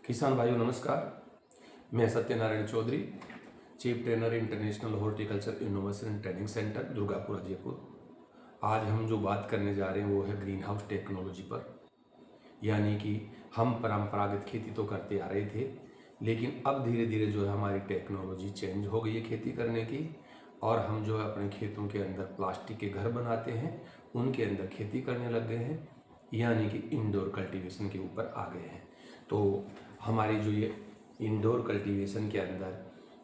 किसान भाइयों नमस्कार। मैं Satyanarayan Chaudhary, chief trainer international horticulture innovation and training centre Durgapura Jaipur. आज हम जो बात करने जा रहे हैं वो है ग्रीन हाउस टेक्नोलॉजी पर। यानी कि हम परंपरागत खेती तो करते आ रहे थे, लेकिन अब धीरे धीरे जो है हमारी टेक्नोलॉजी चेंज हो गई है खेती करने की, और हम जो है अपने खेतों के अंदर प्लास्टिक के घर बनाते हैं, उनके अंदर खेती करने लग गए हैं, यानी कि इंडोर कल्टीवेशन के ऊपर आ गए हैं। तो हमारी जो ये इंडोर कल्टीवेशन के अंदर,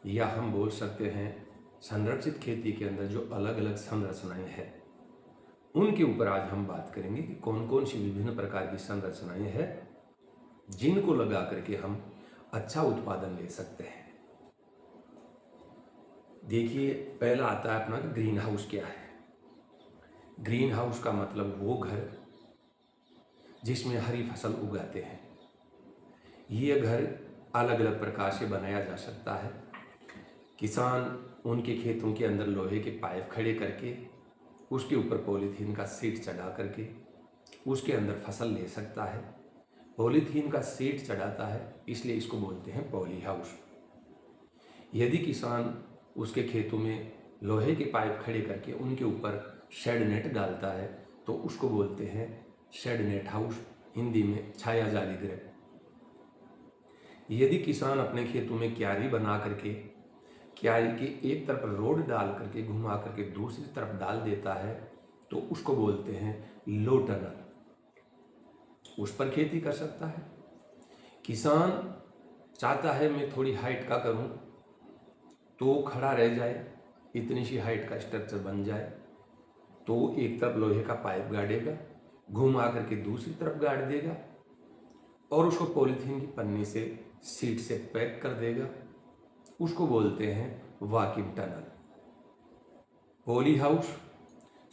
या हम बोल सकते हैं संरक्षित खेती के अंदर जो अलग अलग संरचनाएं हैं, उनके ऊपर आज हम बात करेंगे कि कौन कौन सी विभिन्न प्रकार की संरचनाएं हैं जिनको लगा करके हम अच्छा उत्पादन ले सकते हैं। देखिए, पहला आता है अपना ग्रीन हाउस क्या है। ग्रीन हाउस का मतलब वो घर जिसमें हरी फसल उगाते हैं। ये घर अलग अलग प्रकार से बनाया जा सकता है। किसान उनके खेतों के अंदर लोहे के पाइप खड़े करके उसके ऊपर पॉलीथीन का सीट चढ़ा करके उसके अंदर फसल ले सकता है। पॉलीथीन का सीट चढ़ाता है, इसलिए इसको बोलते हैं पॉली हाउस। यदि किसान उसके खेतों में लोहे के पाइप खड़े करके उनके ऊपर शेड नेट डालता है तो उसको बोलते हैं शेड नेट हाउस, हिंदी में छाया जाली गृह। यदि किसान अपने खेतों में क्यारी बना करके क्यारी के एक तरफ रोड डाल करके घुमा करके दूसरी तरफ डाल देता है तो उसको बोलते हैं लो टनल, उस पर खेती कर सकता है। किसान चाहता है मैं थोड़ी हाइट का करूं, तो खड़ा रह जाए, इतनी सी हाइट का स्ट्रक्चर बन जाए, तो एक तरफ लोहे का पाइप गाड़ेगा, घुमा करके दूसरी तरफ गाड़ देगा और उसको पॉलीथीन की पन्नी से सीट से पैक कर देगा। उसको बोलते हैं walk in tunnel. Poly house,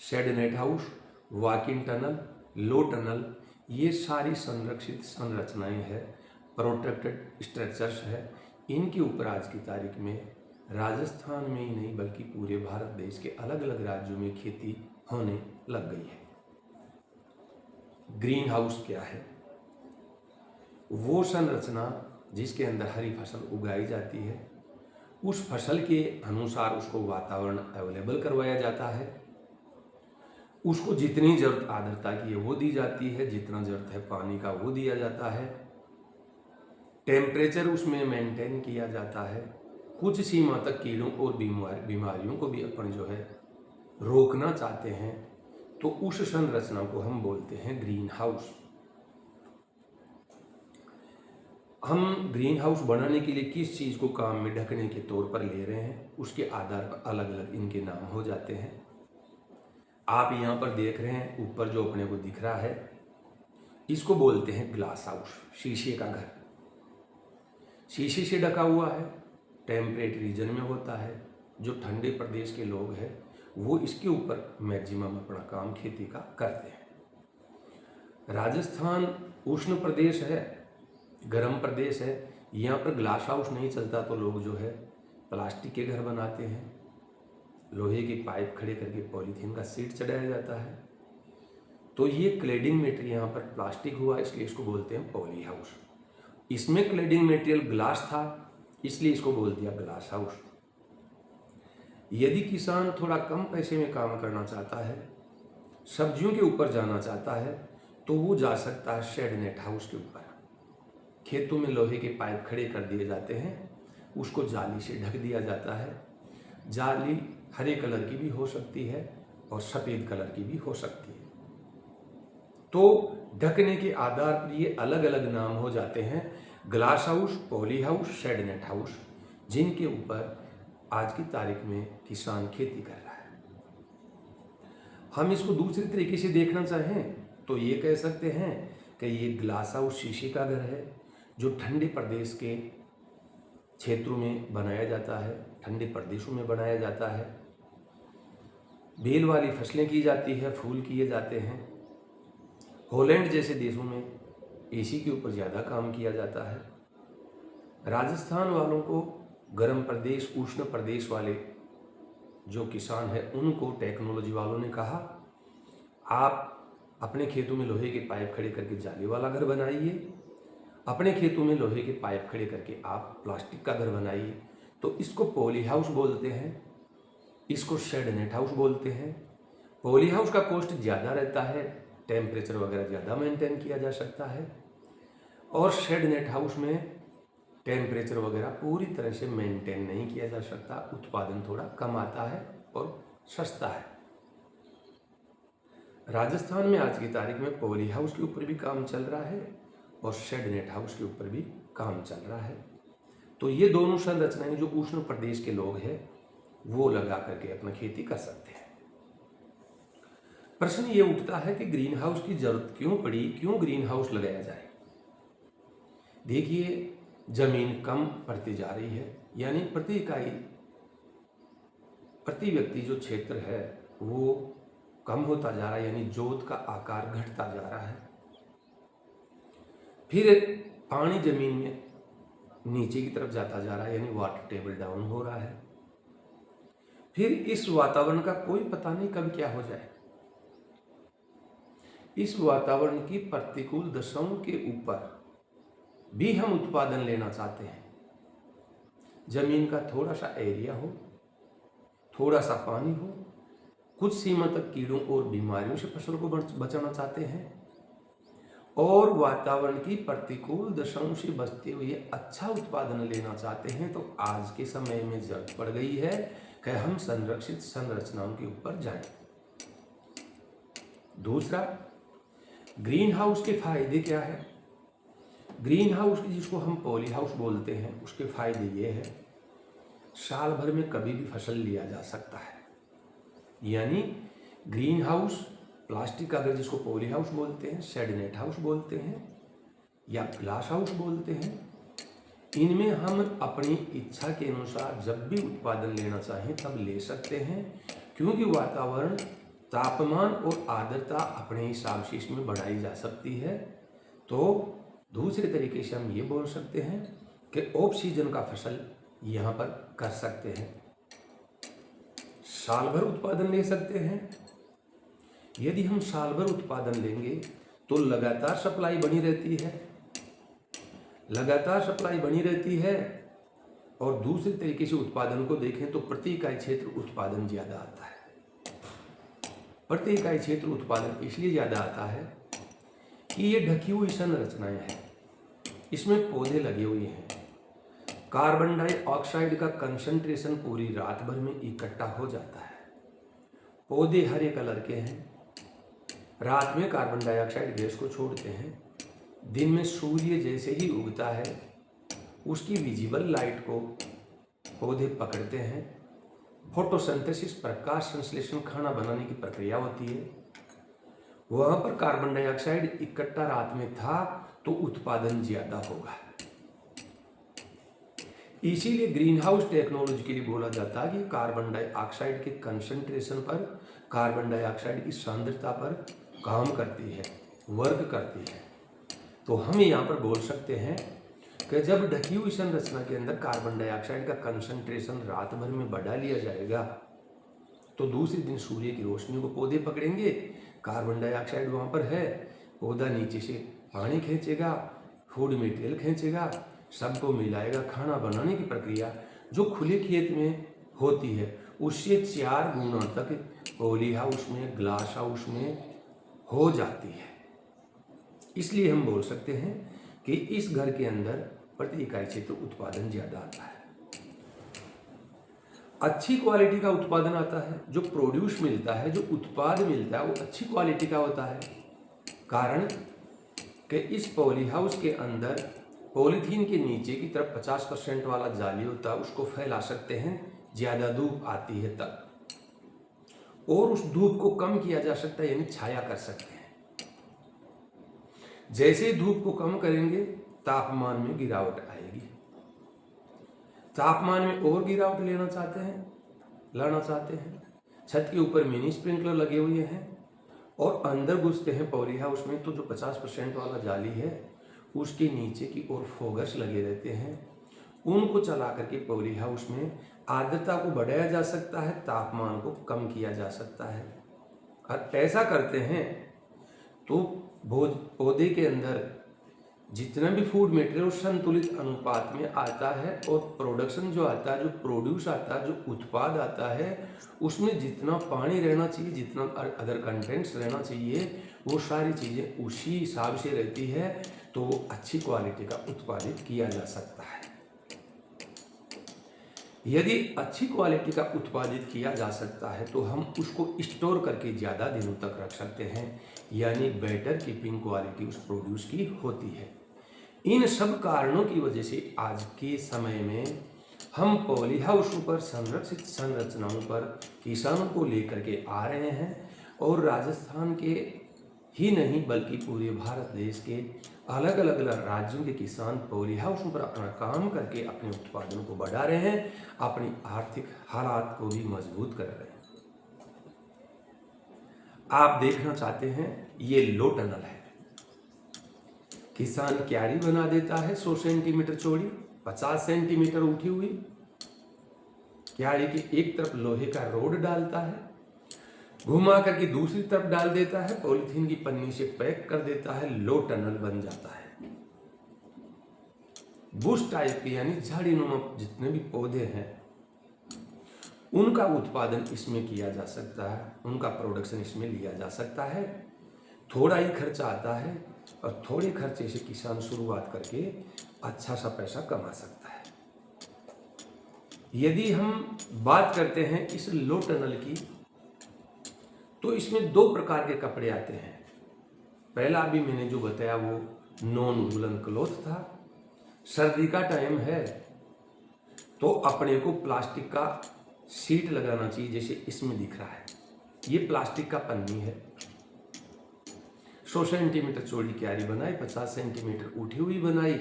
shade net house, walk in tunnel, low tunnel, ये सारी संरक्षित संरचनाएं हैं, प्रोटेक्टेड स्ट्रक्चर्स है। इनके ऊपर आज की तारीख में राजस्थान में ही नहीं बल्कि पूरे भारत देश के अलग अलग राज्यों में खेती होने लग गई है। ग्रीन हाउस क्या है? वो संरचना जिसके अंदर हरी फसल उगाई जाती है, उस फसल के अनुसार उसको वातावरण अवेलेबल करवाया जाता है, उसको जितनी जरूरत आर्द्रता की है वो दी जाती है, जितना जरूरत है पानी का वो दिया जाता है, टेम्परेचर उसमें मेंटेन किया जाता है, कुछ सीमा तक कीड़ों और बीमारियों को भी अपन जो है रोकना चाहते हैं, तो उस संरचना को हम बोलते हैं ग्रीन हाउस। हम ग्रीन हाउस बनाने के लिए किस चीज़ को काम में ढकने के तौर पर ले रहे हैं, उसके आधार पर अलग अलग इनके नाम हो जाते हैं। आप यहाँ पर देख रहे हैं ऊपर जो अपने को दिख रहा है, इसको बोलते हैं ग्लास हाउस, शीशे का घर। शीशे से ढका हुआ है, टेम्परेट रीजन में होता है। जो ठंडे प्रदेश के लोग हैं वो इसके ऊपर मैक्सिमम अपना काम खेती का करते हैं। राजस्थान उष्ण प्रदेश है, गर्म प्रदेश है, यहाँ पर ग्लास हाउस नहीं चलता तो लोग जो है प्लास्टिक के घर बनाते हैं। लोहे की पाइप खड़े करके पॉलीथीन का सीट चढ़ाया जाता है। तो ये क्लेडिंग मटेरियल यहाँ पर प्लास्टिक हुआ, इसलिए इसको बोलते हैं पॉली हाउस। इसमें क्लेडिंग मटेरियल ग्लास था, इसलिए इसको बोल दिया ग्लास हाउस। यदि किसान थोड़ा कम पैसे में काम करना चाहता है, सब्जियों के ऊपर जाना चाहता है, तो वो जा सकता है शेड नेट हाउस के ऊपर। खेतों में लोहे के पाइप खड़े कर दिए जाते हैं, उसको जाली से ढक दिया जाता है। जाली हरे कलर की भी हो सकती है और सफ़ेद कलर की भी हो सकती है। तो ढकने के आधार पर ये अलग अलग नाम हो जाते हैं, glass house, poly house, shade net house, जिनके ऊपर आज की तारीख में किसान खेती कर रहा है। हम इसको दूसरी तरीके से देखना चाहें तो ये कह सकते हैं कि ये ग्लास हाउस शीशे का घर है, जो ठंडे प्रदेश के क्षेत्रों में बनाया जाता है, ठंडे प्रदेशों में बनाया जाता है। बेल वाली फसलें की जाती है, फूल किए जाते हैं। हॉलैंड जैसे देशों में एसी के ऊपर ज़्यादा काम किया जाता है। राजस्थान वालों को गर्म प्रदेश, उष्ण प्रदेश वाले जो किसान हैं उनको टेक्नोलॉजी वालों ने कहा, आप अपने खेतों में लोहे के पाइप खड़े करके जाली वाला घर बनाइए, अपने खेतों में लोहे के पाइप खड़े करके आप प्लास्टिक का घर बनाइए, तो इसको पॉली हाउस बोलते हैं, इसको शेड नेट हाउस बोलते हैं। पॉली हाउस का कॉस्ट ज़्यादा रहता है, टेम्परेचर वगैरह ज़्यादा मेंटेन किया जा सकता है, और शेड नेट हाउस में टेम्परेचर वगैरह पूरी तरह से मेंटेन नहीं किया जा सकता, उत्पादन थोड़ा कम आता है और सस्ता है। राजस्थान में आज की तारीख में पॉली हाउस के ऊपर भी काम चल रहा है और शेड नेट हाउस के ऊपर भी काम चल रहा है। तो ये दोनों संरचनाएं जो उष्ण प्रदेश के लोग हैं वो लगा करके अपना खेती कर सकते हैं। प्रश्न ये उठता है कि ग्रीन हाउस की जरूरत क्यों पड़ी, क्यों ग्रीन हाउस लगाया जाए। देखिए, जमीन कम पड़ती जा रही है, यानी प्रति इकाई प्रति व्यक्ति जो क्षेत्र है वो कम होता जा रहा है, यानी जोत का आकार घटता जा रहा है। फिर पानी जमीन में नीचे की तरफ जाता जा रहा है, यानी वाटर टेबल डाउन हो रहा है। फिर इस वातावरण का कोई पता नहीं कब क्या हो जाए। इस वातावरण की प्रतिकूल दशाओं के ऊपर भी हम उत्पादन लेना चाहते हैं। जमीन का थोड़ा सा एरिया हो, थोड़ा सा पानी हो, कुछ सीमा तक कीड़ों और बीमारियों से फसल को बचाना चाहते हैं, और वातावरण की प्रतिकूल दशाओं से बचते हुए अच्छा उत्पादन लेना चाहते हैं, तो आज के समय में जरूरत पड़ गई है कि हम संरक्षित संरचनाओं के ऊपर जाएं। दूसरा, ग्रीन हाउस के फायदे क्या है। ग्रीन हाउस जिसको हम पॉली हाउस बोलते हैं, उसके फायदे ये हैं, साल भर में कभी भी फसल लिया जा सकता है। यानी ग्रीन हाउस, प्लास्टिक का घर जिसको पॉली हाउस बोलते हैं, शेड नेट हाउस बोलते हैं या ग्लास हाउस बोलते हैं, इनमें हम अपनी इच्छा के अनुसार जब भी उत्पादन लेना चाहें तब ले सकते हैं, क्योंकि वातावरण, तापमान और आर्द्रता अपने हिसाब से इसमें बढ़ाई जा सकती है। तो दूसरे तरीके से हम ये बोल सकते हैं कि ऑफ सीजन का फसल यहाँ पर कर सकते हैं, साल भर उत्पादन ले सकते हैं। यदि हम साल भर उत्पादन लेंगे तो लगातार सप्लाई बनी रहती है, लगातार सप्लाई बनी रहती है। और दूसरे तरीके से उत्पादन को देखें तो प्रति इकाई क्षेत्र उत्पादन ज़्यादा आता है। प्रति इकाई क्षेत्र उत्पादन इसलिए ज़्यादा आता है कि ये ढकी हुई संरचनाएं हैं, इसमें पौधे लगे हुए हैं, कार्बन डाइऑक्साइड का कंसंट्रेशन पूरी रात भर में इकट्ठा हो जाता है। पौधे हरे कलर के हैं, रात में कार्बन डाइऑक्साइड गैस को छोड़ते हैं, दिन में सूर्य जैसे ही उगता है उसकी विजिबल लाइट को पौधे पकड़ते हैं। फोटोसिंथेसिस, प्रकाश संश्लेषण, खाना बनाने की प्रक्रिया होती है। वहाँ पर कार्बन डाइऑक्साइड इकट्ठा रात में था तो उत्पादन ज़्यादा होगा। इसीलिए ग्रीन हाउस टेक्नोलॉजी के लिए बोला जाता है कि कार्बन डाइऑक्साइड के कंसंट्रेशन पर, कार्बन डाइऑक्साइड की सांद्रता पर काम करती है, वर्क करती है। तो हम यहाँ पर बोल सकते हैं कि जब ढकी हुई संरचना के अंदर कार्बन डाइऑक्साइड का कंसंट्रेशन रात भर में बढ़ा लिया जाएगा तो दूसरे दिन सूर्य की रोशनी को पौधे पकड़ेंगे, कार्बन डाइऑक्साइड वहाँ पर है, पौधा नीचे से पानी खींचेगा, फूड मटेरियल खींचेगा, सबको मिलाएगा। खाना बनाने की प्रक्रिया जो खुले खेत में होती है उससे 4 गुना तक पॉली हाउस में, ग्लास हाउस में हो जाती है। इसलिए हम बोल सकते हैं कि इस घर के अंदर प्रति इकाई क्षेत्र उत्पादन ज़्यादा आता है, अच्छी क्वालिटी का उत्पादन आता है। जो प्रोड्यूस मिलता है, जो उत्पाद मिलता है वो अच्छी क्वालिटी का होता है। कारण कि इस पॉली हाउस के अंदर पॉलीथीन के नीचे की तरफ 50% वाला जाली होता है, उसको फैला सकते हैं, ज़्यादा धूप आती है तब, और उस धूप को कम किया जा सकता है, यानी छाया कर सकते हैं। जैसे ही धूप को कम करेंगे तापमान में गिरावट आएगी। तापमान में और गिरावट लाना चाहते हैं, छत के ऊपर मिनी स्प्रिंकलर लगे हुए हैं और अंदर घुसते हैं पॉली हाउस में तो जो 50% वाला जाली है उसके नीचे की ओर फोगस लगे रहते हैं। उनको चला करके पॉली हाउस में आर्द्रता को बढ़ाया जा सकता है, तापमान को कम किया जा सकता है। और ऐसा करते हैं तो पौधे के अंदर जितना भी फूड मटेरियल उस संतुलित अनुपात में आता है, और प्रोडक्शन जो आता है, जो प्रोड्यूस आता है, जो उत्पाद आता है, उसमें जितना पानी रहना चाहिए, जितना अदर कंटेंट्स रहना चाहिए, वो सारी चीज़ें उसी हिसाब से रहती है, तो वो अच्छी क्वालिटी का उत्पादित किया जा सकता है। यदि अच्छी क्वालिटी का उत्पादित किया जा सकता है तो हम उसको स्टोर करके ज़्यादा दिनों तक रख सकते हैं, यानी बेटर कीपिंग क्वालिटी उस प्रोड्यूस की होती है। इन सब कारणों की वजह से आज के समय में हम पॉली हाउसों पर, संरक्षित संरचनाओं पर किसानों को लेकर के आ रहे हैं, और राजस्थान के ही नहीं बल्कि पूरे भारत देश के अलग अलग राज्यों के किसान पॉली हाउसों पर अपना काम करके अपने उत्पादन को बढ़ा रहे हैं, अपनी आर्थिक हालात को भी मजबूत कर रहे हैं। आप देखना चाहते हैं, ये लो टनल है। किसान क्यारी बना देता है 100 सेंटीमीटर चौड़ी, 50 सेंटीमीटर उठी हुई। क्यारी के एक तरफ लोहे का रोड डालता है, घुमा करके दूसरी तरफ डाल देता है, पॉलीथीन की पन्नी से पैक कर देता है, लो टनल बन जाता है। बुश टाइप के यानी झाड़ीनुमा जितने भी पौधे हैं उनका उत्पादन इसमें किया जा सकता है, उनका प्रोडक्शन इसमें लिया जा सकता है। थोड़ा ही खर्चा आता है, और थोड़े खर्चे से किसान शुरुआत करके अच्छा सा पैसा कमा सकता है। यदि हम बात करते हैं इस लो टनल की, तो इसमें 2 प्रकार के कपड़े आते हैं। पहला अभी मैंने जो बताया वो नॉन वूलन क्लॉथ था। सर्दी का टाइम है तो अपने को प्लास्टिक का सीट लगाना चाहिए, जैसे इसमें दिख रहा है। ये प्लास्टिक का पन्नी है, 100 सेंटीमीटर चौड़ी क्यारी बनाई, 50 सेंटीमीटर उठी हुई बनाई।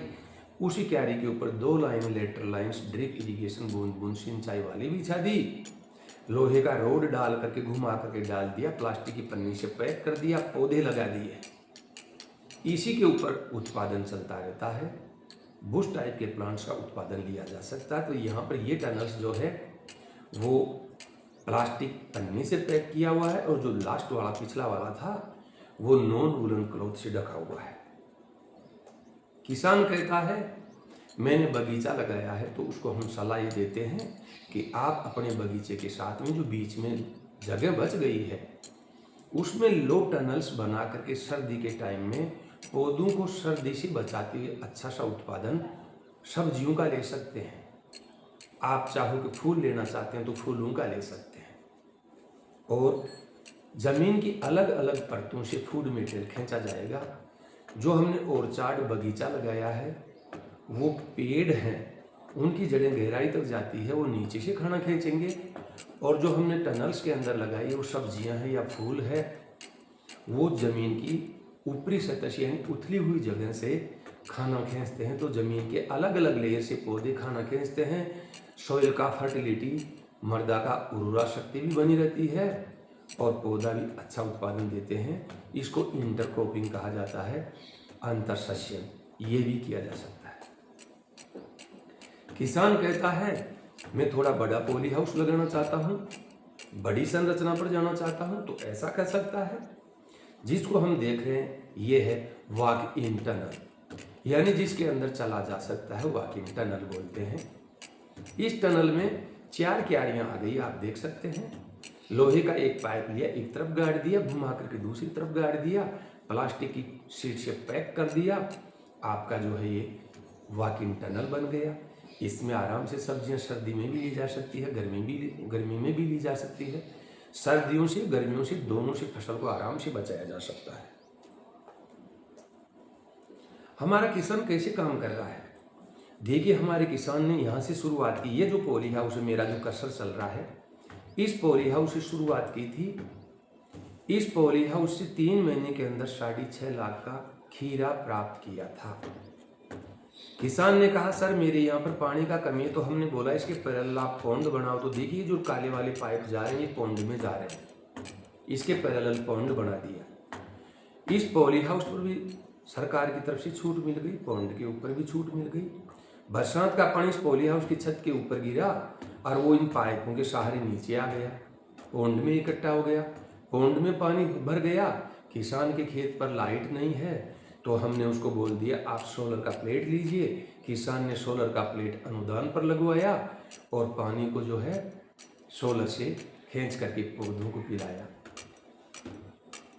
उसी क्यारी के ऊपर 2 line lateral lines drip irrigation बूंद बूंद सिंचाई वाली बिछा दी, लोहे का रोड डाल करके घुमा करके डाल दिया, प्लास्टिक की पन्नी से पैक कर दिया, पौधे लगा दिए। इसी के ऊपर उत्पादन चलता रहता है। बुश टाइप के प्लांट्स का उत्पादन लिया जा सकता है। तो यहाँ पर ये टनल्स जो है वो प्लास्टिक पन्नी से पैक किया हुआ है, और जो लास्ट वाला पिछला वाला था वो नॉन वूलन क्लॉथ से ढका हुआ है। किसान कहता है मैंने बगीचा लगाया है, तो उसको हम सलाह ये देते हैं कि आप अपने बगीचे के साथ में जो बीच में जगह बच गई है उसमें लो टनल्स बना करके सर्दी के टाइम में पौधों को सर्दी से बचाते हुए अच्छा सा उत्पादन सब्जियों का ले सकते हैं। आप चाहो कि फूल लेना चाहते हैं तो फूलों का ले सकते हैं, और ज़मीन की अलग अलग परतों से फूड मटेरियल खींचा जाएगा। जो हमने ऑर्चार्ड बगीचा लगाया है वो पेड़ हैं, उनकी जड़ें गहराई तक जाती है, वो नीचे से खाना खींचेंगे, और जो हमने टनल्स के अंदर लगाई है वो सब्जियां हैं या फूल है, वो ज़मीन की ऊपरी सतह से यानी उथली हुई जगह से खाना खींचते हैं। तो ज़मीन के अलग अलग लेयर से पौधे खाना खींचते हैं। सॉइल का फर्टिलिटी, मृदा का उर्वरा शक्ति भी बनी रहती है, और पौधा भी अच्छा उत्पादन देते हैं। इसको इंटरक्रॉपिंग कहा जाता है, अंतर सस्यन ये भी किया जा सकता है। किसान कहता है मैं थोड़ा बड़ा पॉली हाउस लगाना चाहता हूँ, बड़ी संरचना पर जाना चाहता हूँ, तो ऐसा कर सकता है। जिसको हम देख रहे हैं ये है वॉक इन टनल, यानी जिसके अंदर चला जा सकता है, वॉक इन टनल बोलते हैं। इस टनल में 4 क्यारियां आ गई, आप देख सकते हैं। लोहे का एक पाइप लिया, एक तरफ गाड़ दिया, घुमा करके दूसरी तरफ गाड़ दिया, प्लास्टिक की शीट से पैक कर दिया, आपका जो है ये वॉक इन टनल बन गया। इसमें आराम से सब्जियां सर्दी में भी ली जा सकती है, गर्मी में भी ली जा सकती है। सर्दियों से गर्मियों से दोनों से फसल को आराम से बचाया जा सकता है। हमारा किसान कैसे काम कर रहा है देखिए। हमारे किसान ने यहाँ से शुरुआत की। ये जो पॉली हाउस है, मेरा जो कर्सर चल रहा है, इस पॉली हाउस से शुरुआत की थी। इस पॉली हाउस से 3 महीने के अंदर 6.5 लाख का खीरा प्राप्त किया था। किसान ने कहा सर मेरे यहाँ पर पानी का कमी है, तो हमने बोला इसके पैरेलल आप पॉन्ड बनाओ। तो देखिए जो काले वाले पाइप जा रहे हैं ये पॉन्ड में जा रहे हैं, इसके पैरेलल पॉन्ड बना दिया। इस पॉली हाउस पर भी सरकार की तरफ से छूट मिल गई, पॉन्ड के ऊपर भी छूट मिल गई। बरसात का पानी इस पॉली हाउस की छत के ऊपर गिरा और वो इन पाइपों के सहारे नीचे आ गया, पॉन्ड में इकट्ठा हो गया। पॉन्ड में पानी भर गया, किसान के खेत पर लाइट नहीं है, तो हमने उसको बोल दिया आप सोलर का प्लेट लीजिए। किसान ने सोलर का प्लेट अनुदान पर लगवाया और पानी को जो है सोलर से खींच करके पौधों को पिलाया।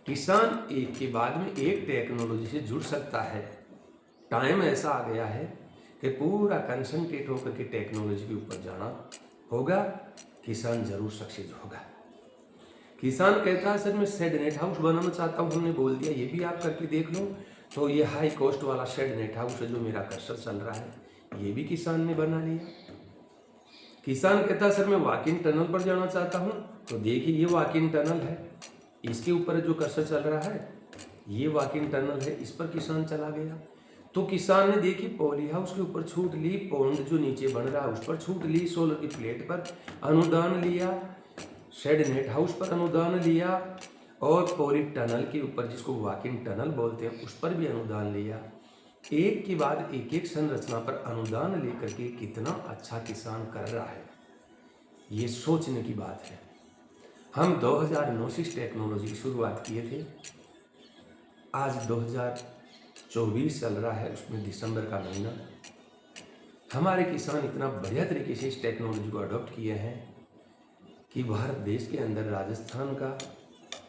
किसान एक के बाद में एक टेक्नोलॉजी से जुड़ सकता है। टाइम ऐसा आ गया है कि पूरा कंसंट्रेट होकर के टेक्नोलॉजी के ऊपर जाना होगा। किसान जरूर सक्सेस होगा। किसान कहता है सर मैं शेड नेट हाउस बनाना चाहता हूँ। हमने बोल दिया ये भी आप करके देख लो। तो ये हाई कॉस्ट वाला शेड नेट हाउस है जो मेरा कर्सर चल रहा है, ये भी किसान ने बना लिया। किसान कहता है सर मैं वॉक इन टनल पर जाना चाहता हूँ। तो देखिए ये वॉक इन टनल है, इसके ऊपर जो कर्सर चल रहा है ये वॉक इन टनल है, इस पर किसान चला गया। तो किसान ने देखी पॉली हाउस के ऊपर छूट ली, पॉन्ड जो नीचे बन रहा है उस पर छूट ली, सोलर की प्लेट पर अनुदान लिया, शेड नेट हाउस पर अनुदान लिया और पॉली टनल के ऊपर जिसको वॉक इन टनल बोलते हैं उस पर भी अनुदान लिया। एक के बाद एक संरचना पर अनुदान लेकर के कितना अच्छा किसान कर रहा है, ये सोचने की बात है। हम 2009 से इस टेक्नोलॉजी की शुरुआत किए थे, आज 2024 चल रहा है, उसमें दिसंबर का महीना। हमारे किसान इतना बढ़िया तरीके से इस टेक्नोलॉजी को अडॉप्ट किए हैं कि भारत देश के अंदर राजस्थान का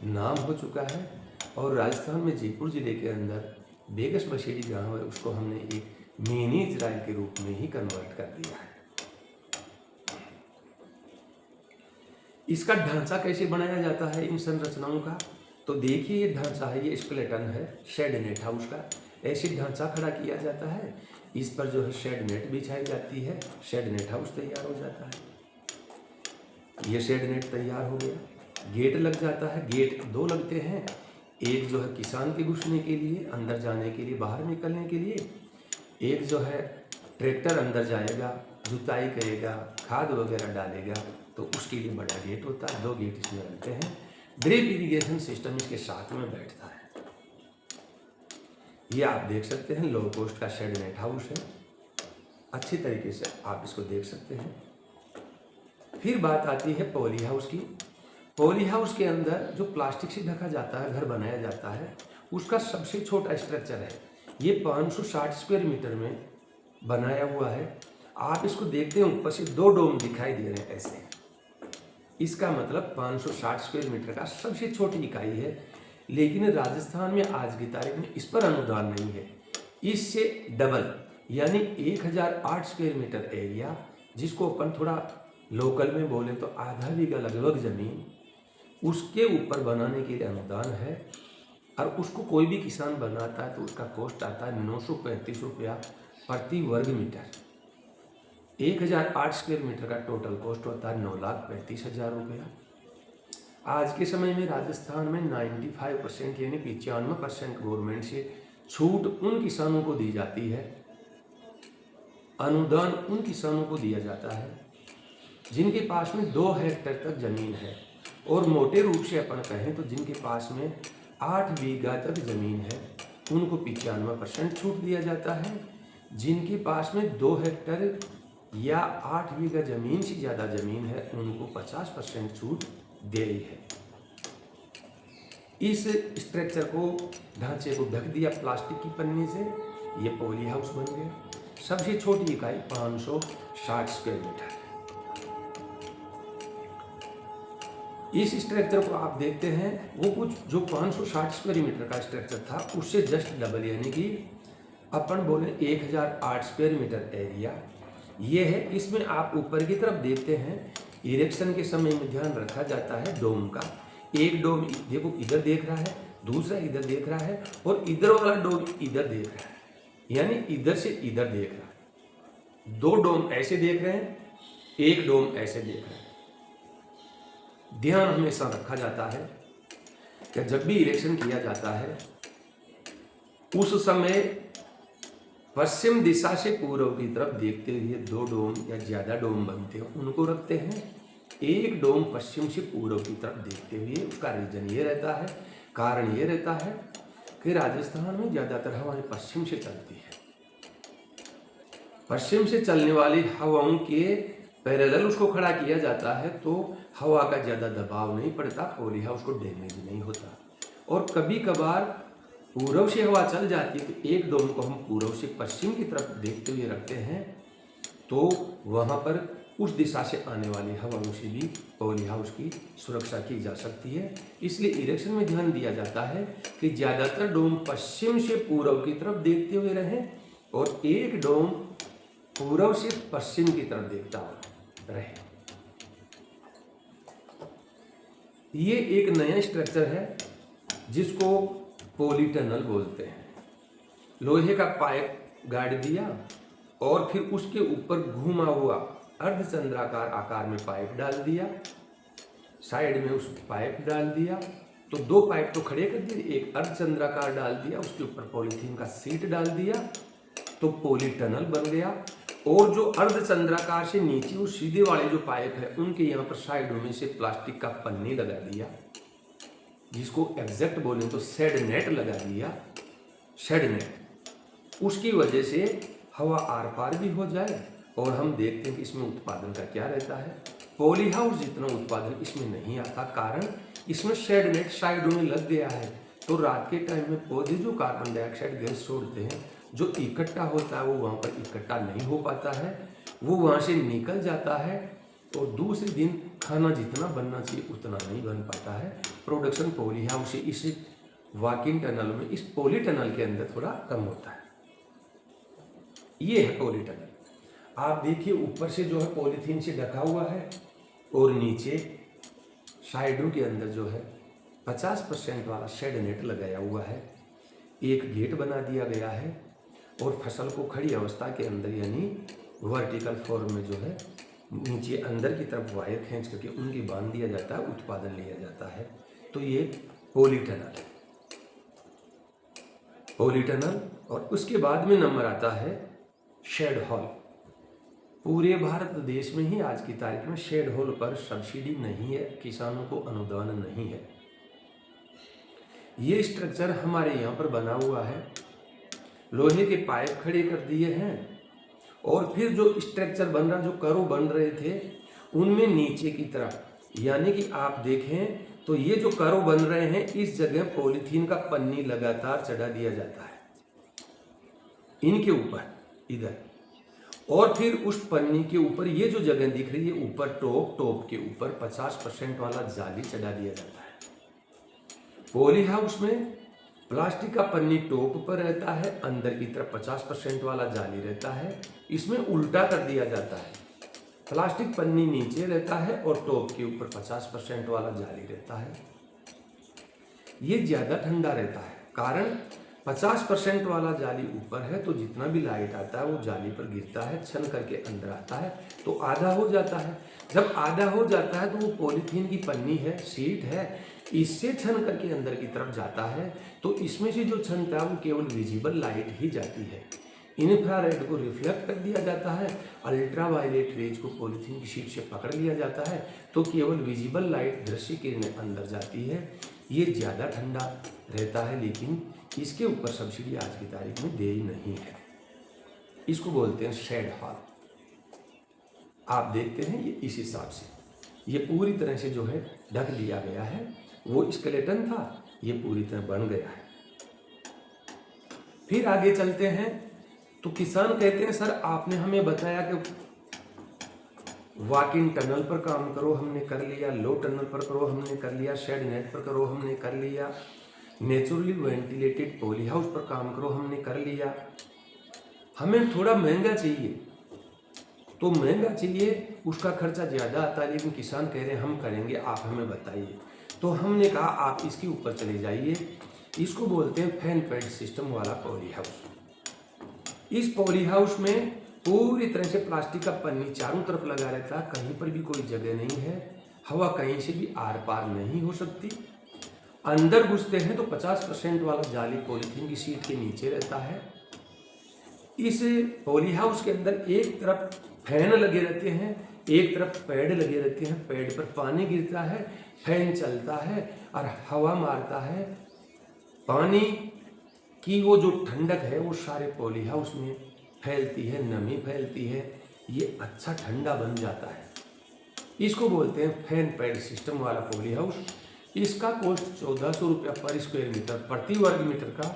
नाम हो चुका है। और राजस्थान में जयपुर जिले के अंदर बेगस बसेड़ी गाँव है, उसको हमने एक मिनी इजराइल के रूप में ही कन्वर्ट कर दिया है। इसका ढांचा कैसे बनाया जाता है इन संरचनाओं का, तो देखिए ये ढांचा है, ये स्केलेटन है शेड नेट हाउस का। ऐसे ढांचा खड़ा किया जाता है, इस पर जो है शेड नेट बिछाई जाती है, शेड नेट हाउस तैयार हो जाता है। ये शेड नेट तैयार हो गया। गेट लग जाता है, गेट दो लगते हैं, एक जो है किसान के घुसने के लिए, अंदर जाने के लिए, बाहर निकलने के लिए, एक जो है ट्रैक्टर अंदर जाएगा, जुताई करेगा, खाद वगैरह डालेगा, तो उसके लिए बड़ा गेट होता है। दो गेट इसमें लगते हैं। ड्रिप इरिगेशन सिस्टम इसके साथ में बैठता है। ये आप देख सकते हैं लो कॉस्ट का शेड नेट हाउस है, अच्छी तरीके से आप इसको देख सकते हैं। फिर बात आती है पॉली हाउस की। पॉली हाउस के अंदर जो प्लास्टिक से ढका जाता है, घर बनाया जाता है, उसका सबसे छोटा स्ट्रक्चर है। ये 560 स्क्वायर मीटर में बनाया हुआ है। आप इसको देखते हैं ऊपर से दो डोम दिखाई दे रहे हैं ऐसे, इसका मतलब 560 स्क्वायर मीटर का सबसे छोटी इकाई है। लेकिन राजस्थान में आज की तारीख में इस पर अनुदान नहीं है। इससे डबल यानी 1008 स्क्वायर मीटर एरिया, जिसको अपन थोड़ा लोकल में बोले तो आधा बीघा लगभग जमीन, उसके ऊपर बनाने के लिए अनुदान है। और उसको कोई भी किसान बनाता है तो उसका कॉस्ट आता है 935 रुपया प्रति वर्ग मीटर। 1008 स्क्वायर मीटर का टोटल कॉस्ट होता है 9,35,000 रुपया। आज के समय में राजस्थान में 95% यानी 95% गवर्नमेंट से छूट उन किसानों को दी जाती है, अनुदान उन किसानों को दिया जाता है जिनके पास में 2 हेक्टेयर तक जमीन है। और मोटे रूप से अपन कहें तो जिनके पास में 8 बीघा तक जमीन है उनको 95% छूट दिया जाता है। जिनके पास में 2 हेक्टेयर या 8 बीघा जमीन से ज़्यादा जमीन है उनको 50% छूट दे रही है। इस स्ट्रक्चर को, ढांचे को ढक दिया प्लास्टिक की पन्नी से, ये पॉली हाउस बन गया। सबसे छोटी इकाई 560 स्क्वायर मीटर। इस स्ट्रक्चर को आप देखते हैं, वो कुछ जो 560 स्क्वायर मीटर का स्ट्रक्चर था उससे जस्ट डबल, यानी कि अपन बोले 1008 स्क्वायर मीटर एरिया ये है। इसमें आप ऊपर की तरफ देखते हैं, इरेक्शन के समय में ध्यान रखा जाता है डोम का। एक डोम देखो इधर देख रहा है, दूसरा इधर देख रहा है, और इधर वाला डोम इधर देख रहा है, यानी इधर से इधर देख रहा है। 2 डोम ऐसे देख रहे हैं, एक डोम ऐसे देख रहे हैं। ध्यान हमेशा रखा जाता है कि जब भी इरेक्शन किया जाता है उस समय पश्चिम दिशा से पूर्व की तरफ देखते हुए 2 डोम या ज़्यादा डोम बनते हैं उनको रखते हैं। एक डोम पश्चिम से पूर्व की तरफ देखते हुए, उसका रीजन ये रहता है, कारण ये रहता है कि राजस्थान में ज़्यादातर हवाएं पश्चिम से चलती है। पश्चिम से चलने वाली हवाओं के पैरेलल उसको खड़ा किया जाता है तो हवा का ज़्यादा दबाव नहीं पड़ता, पॉली हाउस को डैमेज नहीं होता। और कभी कभार पूर्व से हवा चल जाती है तो एक डोम को हम पूर्व से पश्चिम की तरफ देखते हुए रखते हैं, तो वहाँ पर उस दिशा से आने वाली हवाओं से भी पॉली हाउस की सुरक्षा की जा सकती है। इसलिए इरेक्शन में ध्यान दिया जाता है कि ज़्यादातर डोम पश्चिम से पूर्व की तरफ देखते हुए रहें और एक डोम पूर्व से पश्चिम की तरफ देखता हुआ रहे। ये एक नया स्ट्रक्चर है जिसको पॉलीटनल बोलते हैं। लोहे का पाइप गाड़ दिया और फिर उसके ऊपर घुमा हुआ अर्धचंद्राकार आकार में पाइप डाल दिया, साइड में उस पाइप डाल दिया, तो दो पाइप तो खड़े कर दिए, एक अर्धचंद्राकार डाल दिया, उसके ऊपर पॉलीथीन का सीट डाल दिया, तो पॉलीटनल बन गया। और जो अर्धचंद्राकार से नीचे वो सीधे वाले जो पाइप है उनके यहाँ पर साइडों में से प्लास्टिक का पन्नी लगा दिया, जिसको एग्जैक्ट बोलें तो शेड नेट लगा दिया, शेड नेट। उसकी वजह से हवा आर पार भी हो जाए और हम देखते हैं कि इसमें उत्पादन का क्या रहता है। पॉली हाउस जितना उत्पादन इसमें नहीं आता, कारण इसमें शेड नेट साइडों में लग गया है। तो रात के टाइम में पौधे जो कार्बन डाइऑक्साइड गैस छोड़ते हैं, जो इकट्ठा होता है वो वहाँ पर इकट्ठा नहीं हो पाता है, वो वहाँ से निकल जाता है और दूसरे दिन खाना जितना बनना चाहिए उतना नहीं बन पाता है। प्रोडक्शन पॉली हाउस से इस वॉकिंग टनल में, इस पॉली टनल के अंदर थोड़ा कम होता है। ये है पॉली टनल। आप देखिए ऊपर से जो है पॉलीथीन से ढका हुआ है और नीचे साइडों के अंदर जो है 50% वाला शेड नेट लगाया हुआ है। एक गेट बना दिया गया है और फसल को खड़ी अवस्था के अंदर यानी वर्टिकल फॉर्म में जो है नीचे अंदर की तरफ वायर खींच करके उनकी बांध दिया जाता है, उत्पादन लिया जाता है। तो ये पॉलीटनल है, पॉलीटनल। और उसके बाद में नंबर आता है शेड हॉल। पूरे भारत देश में ही आज की तारीख में शेड हॉल पर सब्सिडी नहीं है, किसानों को अनुदान नहीं है। ये स्ट्रक्चर हमारे यहाँ पर बना हुआ है, लोहे के पाइप खड़े कर दिए हैं और फिर जो स्ट्रक्चर बन रहा, जो करो बन रहे थे, उनमें नीचे की तरफ यानी कि आप देखें तो ये जो करो बन रहे हैं इस जगह पॉलीथीन का पन्नी लगातार चढ़ा दिया जाता है इनके ऊपर इधर, और फिर उस पन्नी के ऊपर ये जो जगह दिख रही है ऊपर टॉप के ऊपर 50% वाला जाली चढ़ा दिया जाता है। पॉली हाउस में प्लास्टिक का पन्नी टॉप पर रहता है, अंदर की तरफ 50% वाला जाली रहता है। इसमें उल्टा कर दिया जाता है, प्लास्टिक पन्नी नीचे रहता है और टॉप के ऊपर 50% वाला जाली रहता है। ये ज़्यादा ठंडा रहता है, कारण 50% वाला जाली ऊपर है तो जितना भी लाइट आता है वो जाली पर गिरता है, छन करके अंदर आता है तो आधा हो जाता है। जब आधा हो जाता है तो वो पॉलीथीन की पन्नी है, सीट है, इससे छन करके अंदर की तरफ जाता है। तो इसमें से जो छनता है वो केवल विजिबल लाइट ही जाती है, इंफ्रारेड को रिफ्लेक्ट कर दिया जाता है, अल्ट्रा वायलेट रेज को पॉलीथीन की शीट से पकड़ लिया जाता है, तो केवल विजिबल लाइट दृश्य किरणें अंदर जाती है। ये ज़्यादा ठंडा रहता है, लेकिन इसके ऊपर सब्सिडी आज की तारीख में दे नहीं है। इसको बोलते हैं शेड हॉल। आप देखते हैं ये इस हिसाब से ये पूरी तरह से जो है ढक लिया गया है। वो स्केलेटन था, ये पूरी तरह बन गया है। फिर आगे चलते हैं तो किसान कहते हैं सर आपने हमें बताया कि वॉकिंग टनल पर काम करो, हमने कर लिया, लो टनल पर करो, हमने कर लिया, शेड नेट पर करो, हमने कर लिया, नेचुरली वेंटिलेटेड पॉली हाउस पर काम करो, हमने कर लिया। हमें थोड़ा महंगा चाहिए, तो महंगा चाहिए, उसका खर्चा ज़्यादा आता है, लेकिन किसान कह रहे हैं हम करेंगे, आप हमें बताइए। तो हमने कहा आप इसके ऊपर चले जाइए, इसको बोलते हैं फैन पैड सिस्टम वाला पॉली हाउस। इस पॉली हाउस में पूरी तरह से प्लास्टिक का पन्नी चारों तरफ लगा रहता है, कहीं पर भी कोई जगह नहीं है, हवा कहीं से भी आर पार नहीं हो सकती। अंदर घुसते हैं तो 50% वाला जाली पॉलीथीन की शीट के नीचे रहता है। इस पॉली हाउस के अंदर एक तरफ फैन लगे रहते हैं, एक तरफ पैड लगे रहते हैं, पैड पर पानी गिरता है, फैन चलता है और हवा मारता है। पानी की वो जो ठंडक है वो सारे पॉली हाउस में फैलती है, नमी फैलती है, ये अच्छा ठंडा बन जाता है। इसको बोलते हैं फैन पैड सिस्टम वाला पॉली हाउस। इसका कॉस्ट 1400 रुपया पर स्क्वायर मीटर, प्रति वर्ग मीटर का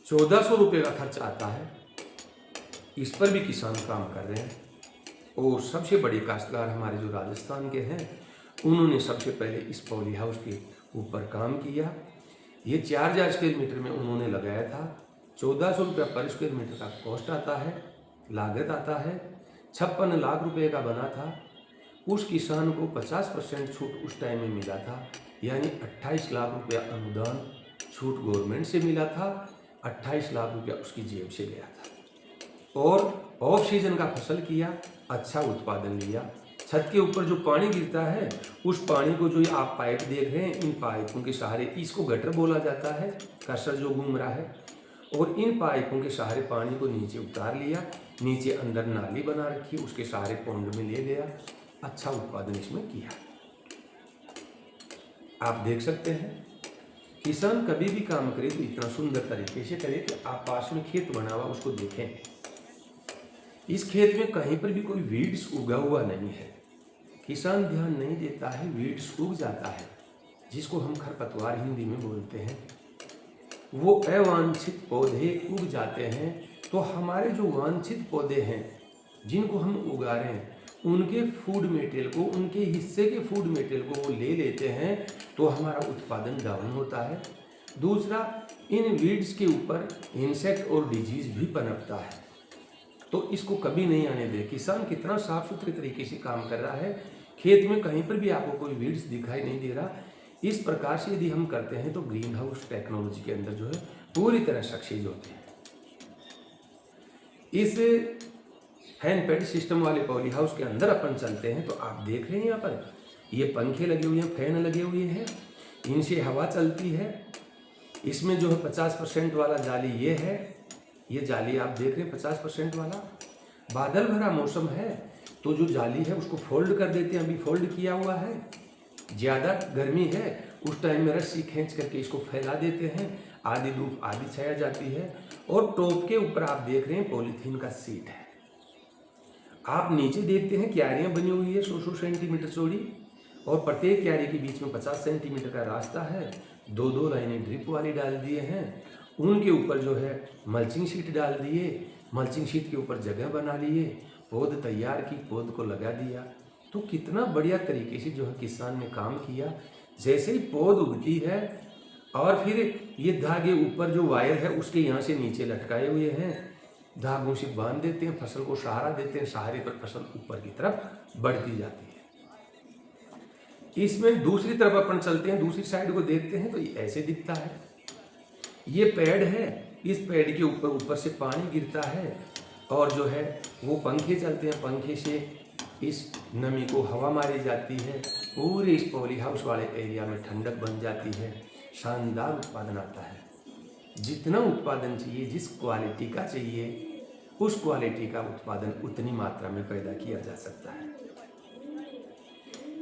1400 रुपये का खर्च आता है। इस पर भी किसान काम कर रहे हैं। और सबसे बड़े काश्तकार हमारे जो राजस्थान के हैं, उन्होंने सबसे पहले इस पॉली हाउस के ऊपर काम किया। ये 4000 स्क्वायर मीटर में उन्होंने लगाया था। 1400 रुपया पर स्क्वायर मीटर का कॉस्ट आता है, लागत आता है। 56 लाख रुपए का बना था। उस किसान को 50% छूट उस टाइम में मिला था, यानी 28 लाख रुपया अनुदान छूट गवर्नमेंट से मिला था। 28 लाख रुपया उसकी जेब से गया था। और ऑफ सीजन का फसल किया, अच्छा उत्पादन लिया। छत के ऊपर जो पानी गिरता है, उस पानी को जो आप पाइप देख रहे हैं, इन पाइपों के सहारे, इसको गटर बोला जाता है, कर्सर जो घूम रहा है, और इन पाइपों के सहारे पानी को नीचे उतार लिया। नीचे अंदर नाली बना रखी, उसके सहारे पौंड में ले गया। अच्छा उत्पादन इसमें किया। आप देख सकते हैं, किसान कभी भी काम करे तो इतना सुंदर तरीके से करे कि आप पास में खेत बना हुआ उसको देखें। इस खेत में कहीं पर भी कोई वीड्स उगा हुआ नहीं है। किसान ध्यान नहीं देता है, वीड्स उग जाता है, जिसको हम खरपतवार हिंदी में बोलते हैं। वो अवांछित पौधे उग जाते हैं। तो हमारे जो वांछित पौधे हैं, जिनको हम उगा रहे हैं, उनके फूड मटेरियल को, उनके हिस्से के फूड मटेरियल को वो ले लेते हैं, तो हमारा उत्पादन डाउन होता है। दूसरा, इन वीड्स के ऊपर इंसेक्ट और डिजीज भी पनपता है, तो इसको कभी नहीं आने दे। किसान कितना साफ सुथरे तरीके से काम कर रहा है, खेत में कहीं पर भी आपको कोई वीड्स दिखाई नहीं दे रहा। इस प्रकार से यदि हम करते हैं तो ग्रीन हाउस टेक्नोलॉजी के अंदर जो है पूरी तरह सक्सेस होते हैं। इस फैन पैड सिस्टम वाले पॉली हाउस के अंदर अपन चलते हैं तो आप देख रहे हैं यहाँ पर ये पंखे लगे हुए हैं, फैन लगे हुए हैं, इनसे हवा चलती है। इसमें जो है 50% वाला जाली ये है, ये जाली आप देख रहे हैं 50% वाला। बादल भरा मौसम है तो जो जाली है उसको फोल्ड कर देते हैं, अभी फोल्ड किया हुआ है। ज़्यादा गर्मी है उस टाइम में रस्सी खींच करके इसको फैला देते हैं, आधी धूप आधी छाया जाती है। और टॉप के ऊपर आप देख रहे हैं पॉलीथीन का सीट है। आप नीचे देखते हैं क्यारियाँ बनी हुई है 100 सेंटीमीटर चौड़ी, और प्रत्येक क्यारी के बीच में 50 सेंटीमीटर का रास्ता है। 2-2 लाइनें ड्रिप वाली डाल दिए हैं। उनके ऊपर जो है मल्चिंग शीट डाल दिए, मल्चिंग शीट के ऊपर जगह बना लिए, पौध तैयार की, पौध को लगा दिया। तो कितना बढ़िया तरीके से जो है किसान ने काम किया। जैसे ही पौध उगती है और फिर ये धागे ऊपर जो वायर है उसके यहाँ से नीचे लटकाए हुए हैं, धागों से बांध देते हैं, फसल को सहारा देते हैं, सहारे पर फसल ऊपर की तरफ बढ़ती जाती है। इसमें दूसरी तरफ अपन चलते हैं, दूसरी साइड को देखते हैं तो ये ऐसे दिखता है। ये पैड है, इस पैड के ऊपर से पानी गिरता है और जो है वो पंखे चलते हैं, पंखे से इस नमी को हवा मारी जाती है। पूरे इस पॉली हाउस वाले एरिया में ठंडक बन जाती है, शानदार उत्पादन आता है। जितना उत्पादन चाहिए, जिस क्वालिटी का चाहिए, उस क्वालिटी का उत्पादन उतनी मात्रा में पैदा किया जा सकता है।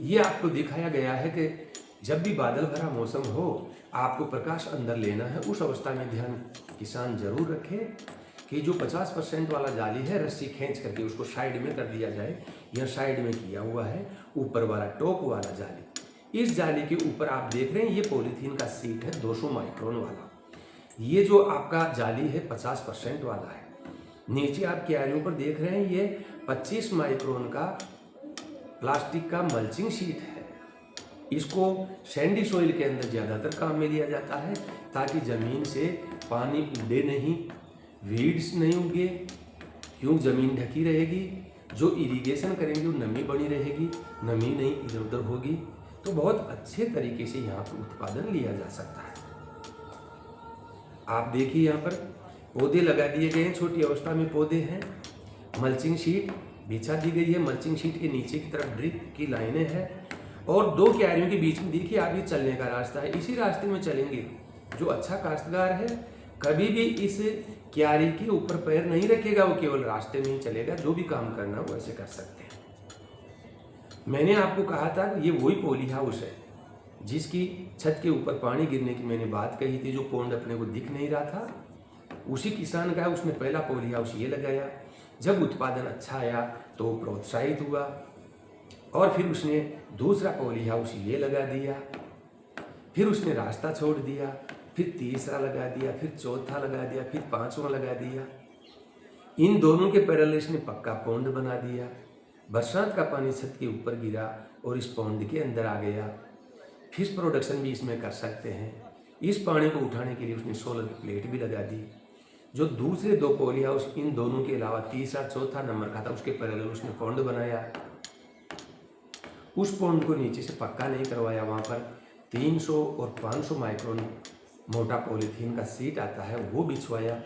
ये आपको दिखाया गया है कि जब भी बादल भरा मौसम हो, आपको प्रकाश अंदर लेना है, उस अवस्था में ध्यान किसान जरूर रखे कि जो 50% वाला जाली है, रस्सी खींच करके उसको साइड में कर दिया जाए। यह साइड में किया हुआ है, ऊपर वाला टॉप वाला जाली। इस जाली के ऊपर आप देख रहे हैं ये पॉलीथीन का सीट है 200 माइक्रोन वाला। ये जो आपका जाली है 50% वाला है। नीचे आप क्यारियों पर देख रहे हैं ये 25 माइक्रोन का प्लास्टिक का मल्चिंग शीट है। इसको सैंडी सॉइल के अंदर ज़्यादातर काम में लिया जाता है, ताकि ज़मीन से पानी उड़े नहीं, वीड्स नहीं उगे, क्यों ज़मीन ढकी रहेगी। जो इरिगेशन करेंगे वो नमी बनी रहेगी, नमी नहीं इधर उधर होगी। तो बहुत अच्छे तरीके से यहाँ पर उत्पादन लिया जा सकता है। आप देखिए यहाँ पर पौधे लगा दिए गए हैं, छोटी अवस्था में पौधे हैं। मल्चिंग शीट बिछा दी गई है, मल्चिंग शीट के नीचे की तरफ ड्रिप की लाइनें हैं, और 2 क्यारियों के बीच में देखिए आप ये चलने का रास्ता है। इसी रास्ते में चलेंगे। जो अच्छा काश्तकार है कभी भी इस क्यारी के ऊपर पैर नहीं रखेगा, वो केवल रास्ते में ही चलेगा। जो भी काम करना वो ऐसे कर सकते हैं। मैंने आपको कहा था कि ये वही पॉली हाउस है जिसकी छत के ऊपर पानी गिरने की मैंने बात कही थी, जो पौंड अपने को दिख नहीं रहा था। उसी किसान का उसने पहला पॉली हाउस ये लगाया। जब उत्पादन अच्छा आया तो प्रोत्साहित हुआ, और फिर उसने दूसरा पॉली हाउस ये लगा दिया। फिर उसने रास्ता छोड़ दिया, फिर तीसरा लगा दिया, फिर चौथा लगा दिया, फिर पांचवा लगा दिया। इन दोनों के पैरेलल इसने पक्का पौंड बना दिया। बरसात का पानी छत के ऊपर गिरा और इस पौंड के अंदर आ गया। फिश प्रोडक्शन भी इसमें कर सकते हैं। इस पानी को उठाने के लिए उसने सोलर की प्लेट भी लगा दी। जो दूसरे दो पॉली हाउस इन दोनों के अलावा तीसरा चौथा नंबर का था, उसके पैरेलल उसने पौंड बनाया। उस पौंड को नीचे से पक्का नहीं करवाया, वहाँ पर 300 और 500 माइक्रोन मोटा पॉलीथीन का सीट आता है, वो बिछवाया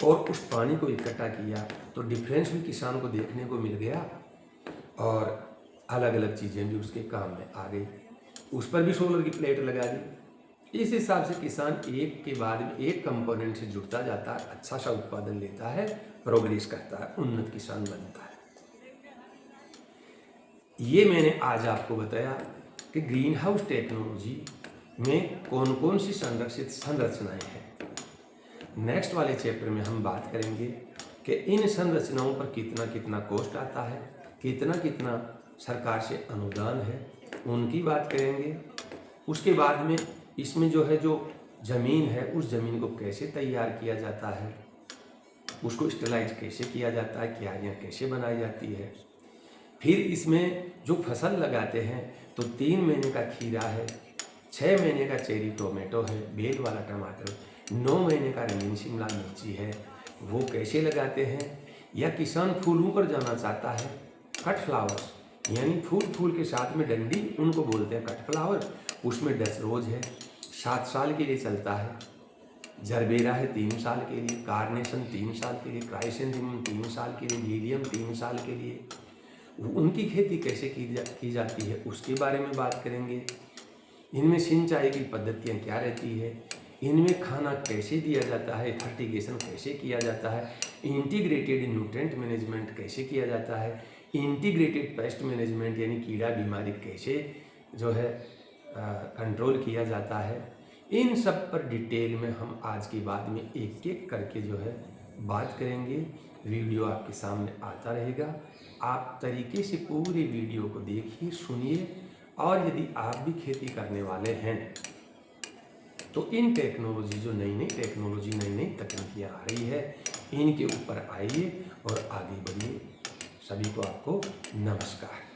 और उस पानी को इकट्ठा किया। तो डिफरेंस भी किसान को देखने को मिल गया और अलग अलग चीज़ें भी उसके काम में आ गई। उस पर भी सोलर की प्लेट लगा दी। इस हिसाब से किसान एक के बाद एक कंपोनेंट से जुड़ता जाता है, अच्छा सा उत्पादन लेता है, प्रोग्रेस करता है, उन्नत किसान बनता है। ये मैंने आज आपको बताया कि ग्रीन हाउस टेक्नोलॉजी में कौन कौन सी संरक्षित संरचनाएं हैं। नेक्स्ट वाले चैप्टर में हम बात करेंगे कि इन संरचनाओं पर कितना कितना कॉस्ट आता है, कितना कितना सरकार से अनुदान है, उनकी बात करेंगे। उसके बाद में इसमें जो ज़मीन है, उस ज़मीन को कैसे तैयार किया जाता है, उसको स्टेलाइज कैसे किया जाता है, क्यारियाँ कैसे बनाई जाती है। फिर इसमें जो फसल लगाते हैं तो 3 महीने का खीरा है, 6 महीने का चेरी टोमेटो है, बेल वाला टमाटर, 9 महीने का रंगीन शिमला मिर्ची है, वो कैसे लगाते हैं। या किसान फूलों पर जाना चाहता है, कट फ्लावर्स यानी फूल के साथ में डंडी, उनको बोलते हैं कट फ्लावर। उसमें 10 रोज है, 7 साल के लिए चलता है। जरबेरा है 3 साल के लिए, कार्नेशन 3 साल के लिए, क्राइसेंथेमम 3 साल के लिए, लीलियम 3 साल के लिए। उनकी खेती कैसे की जाती है उसके बारे में बात करेंगे। इनमें सिंचाई की पद्धतियाँ क्या रहती है, इनमें खाना कैसे दिया जाता है, फर्टिगेशन कैसे किया जाता है, इंटीग्रेटेड न्यूट्रेंट मैनेजमेंट कैसे किया जाता है, इंटीग्रेटेड पेस्ट मैनेजमेंट यानी कीड़ा बीमारी कैसे कंट्रोल किया जाता है। इन सब पर डिटेल में हम आज के बाद में एक एक करके बात करेंगे। वीडियो आपके सामने आता रहेगा, आप तरीके से पूरे वीडियो को देखिए, सुनिए। और यदि आप भी खेती करने वाले हैं तो इन टेक्नोलॉजी नई नई टेक्नोलॉजी, नई नई तकनीकियाँ आ रही है, इनके ऊपर आइए और आगे बढ़िए। सभी को आपको नमस्कार।